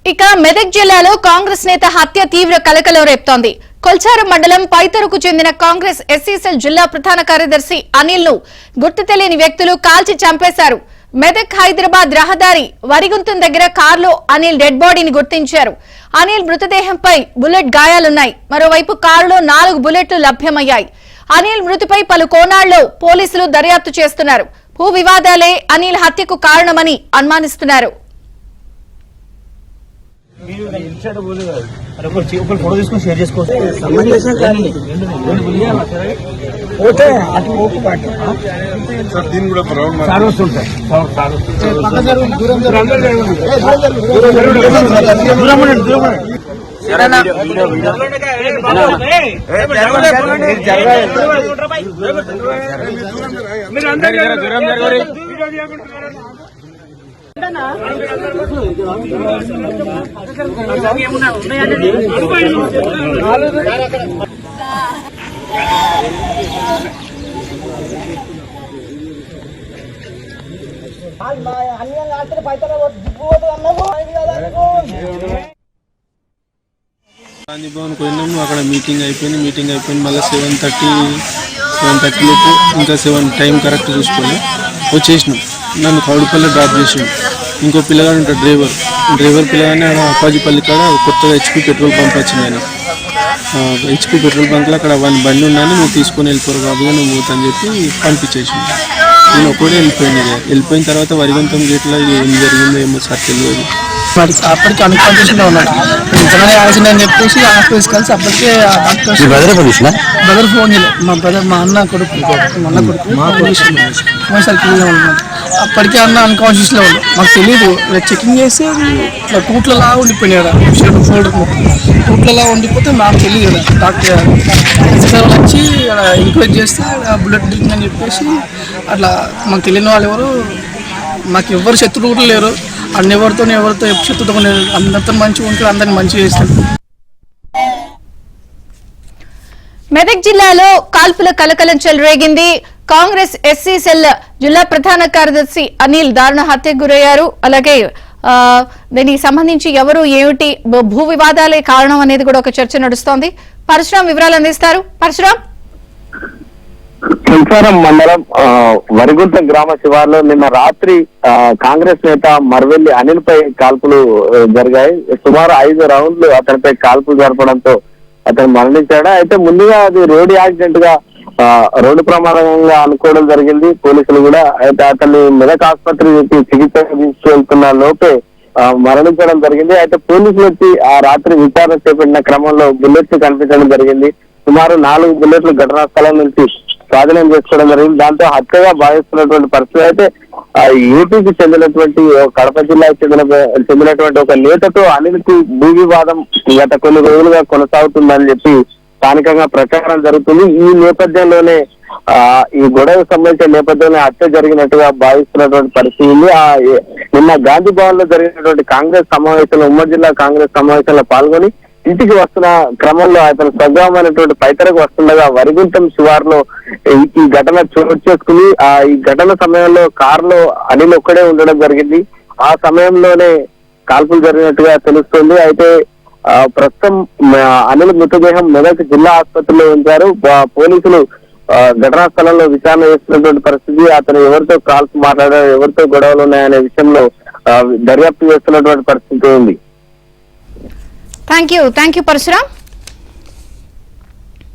ఇక మెదక్ జిల్లాలో కాంగ్రెస్ నేత హత్య తీవ్ర కలకలం రేపుతోంది. కొల్చారం మండలం పైతరుకు చెందిన కాంగ్రెస్ ఎస్సీ సెల్ జిల్లా ప్రధాన కార్యదర్శి అనిల్ ను గుర్తు తెలియని వ్యక్తులు కాల్చి చంపేశారు. మెదక్ హైదరాబాద్ రహదారి వరిగుంతం దగ్గర కారులో అనిల్ డెడ్ బాడీని గుర్తించారు. అనిల్ మృతదేహంపై బుల్లెట్ గాయాలున్నాయి. మరోవైపు కారులో 4 బుల్లెట్లు లభ్యమయ్యాయి. అనిల్ మృతిపై పలు కోణాల్లో పోలీసులు దర్యాప్తు చేస్తున్నారు. భూ వివాదాలే అనిల్ హత్యకు కారణమని అనుమానిస్తున్నారు. ఫోటో తీసుకొని షేర్ చేసుకోవచ్చు. గాంధీ భవన్ పోయినాము. అక్కడ మీటింగ్ అయిపోయింది. మళ్ళీ 7:30 లోపు ఇంకా 7 టైం కరెక్ట్ చూసుకొని వచ్చేసినాం. నన్ను కౌడుపల్లి డ్రాప్ చేసాను. ఇంకో పిల్లగాడు ఉంటాడు డ్రైవర్ పిల్లగానే అప్పాజిపల్లి కాడ కొత్తగా హెచ్పి పెట్రోల్ పంప్ వచ్చింది. ఆయన హెచ్పి పెట్రోల్ బంక్లో అక్కడ బండి ఉన్నాను, నువ్వు తీసుకొని వెళ్ళిపోరు బాబుగా నువ్వు పోతా అని చెప్పి పంపించేసాను. నేను ఒక్కడే వెళ్ళిపోయిన తర్వాత వరిగంతం గేట్లో ఏం జరిగిందో ఏమో సార్ తెలియదు. అప్పటికి అన్కాన్షియస్లో ఉన్నాడు. నిజంగానే యాక్సిడెంట్ అని చెప్పేసి హాస్పిటల్స్ కలిసి అప్పటికే బ్రదర్ ఫోన్ చేయలేదు. మా అన్న కొడుకు అప్పటికే అన్న అన్కాన్షియస్లో ఉన్నాడు. మాకు తెలియదు. చెకింగ్ చేసి ఇట్లా టూట్లలా ఉండిపోయినాడు. టూట్లలా ఉండిపోతే మాకు తెలియదు కదా. డాక్టర్ వచ్చి ఎంక్వైరీ చేస్తే బుల్లెట్ దిగిందని చెప్పేసి అట్లా మాకు తెలియని వాళ్ళు ఎవరు, మాకు ఎవరు శత్రువులు కూడా లేరు. ఎవరితో శత్రుతో అందరితో మంచిగా ఉంటాడు, అందరిని మంచిగా చేస్తాడు. మెదక్ జిల్లాలో కాల్పుల కలకలం చెలరేగింది. కాంగ్రెస్ ఎస్సీ సెల్ జిల్లా ప్రధాన కార్యదర్శి అనిల్ దారుణ హత్యకు గురయ్యారు. అలాగే దీనికి సంబంధించి ఎవరు ఏమిటి భూ వివాదాలే కారణం అనేది కూడా ఒక చర్చ నడుస్తోంది. పరశురాం వివరాలు అందిస్తారు. పరశురాం, కొల్చారం మండలం వరిగుంట గ్రామ శివార్లో నిన్న రాత్రి కాంగ్రెస్ నేత మర్వెల్లి అనిల్ పై కాల్పులు జరిగాయి. సుమారు 5 రౌండ్లు అతనిపై కాల్పులు జరపడంతో అతను మరణించాడు. అయితే ముందుగా అది రోడ్డు యాక్సిడెంట్ గా రోడ్డు ప్రమాదంగా అనుకోవడం జరిగింది. పోలీసులు కూడా అయితే అతన్ని మెదక్ ఆసుపత్రికి చికిత్స తీసుకెళ్తున్న లోపే మరణించడం జరిగింది. అయితే పోలీసులు వచ్చి ఆ రాత్రి విచారణ చేపట్టిన క్రమంలో బుల్లెట్లు కనిపించడం జరిగింది. సుమారు 4 బుల్లెట్లు ఘటనా స్థలం నుంచి స్వాధీనం చేసుకోవడం జరిగింది. దాంతో హత్యగా భావిస్తున్నటువంటి పరిస్థితి. అయితే ఏపీకి చెందినటువంటి కడప జిల్లాకు చెందినటువంటి ఒక నేతతో అనిల్ కు భూ వివాదం గత కొన్ని రోజులుగా కొనసాగుతుందని చెప్పి స్థానికంగా ప్రచారం జరుగుతుంది. ఈ నేపథ్యంలోనే ఈ గొడవకు సంబంధించిన నేపథ్యంలో హత్య జరిగినట్టుగా భావిస్తున్నటువంటి పరిస్థితి ఉంది. నిన్న గాంధీ భవన్ లో జరిగినటువంటి కాంగ్రెస్ సమావేశంలో, ఉమ్మడి జిల్లా కాంగ్రెస్ సమావేశంలో పాల్గొని ఇంటికి వస్తున్న క్రమంలో అతను స్వగ్రామైనటువంటి పైతరకు వస్తుండగా వరిగుంటం శివార్లో ఈ ఘటన చోటు చేసుకుని ఈ ఘటన సమయంలో కారులో అనిల్ ఒక్కడే ఉండడం జరిగింది. ఆ సమయంలోనే కాల్పులు జరిగినట్టుగా తెలుస్తుంది. అయితే ప్రస్తుతం అనిల్ మృతదేహం మెదక్ జిల్లా ఆసుపత్రిలో ఉంచారు. పోలీసులు ఘటనా స్థలంలో విచారణ చేస్తున్నటువంటి పరిస్థితి. అతను ఎవరితో కాల్స్ మాట్లాడారు, ఎవరితో గొడవలు ఉన్నాయనే విషయంలో దర్యాప్తు చేస్తున్నటువంటి పరిస్థితి ఉంది. Thank you Parashuram.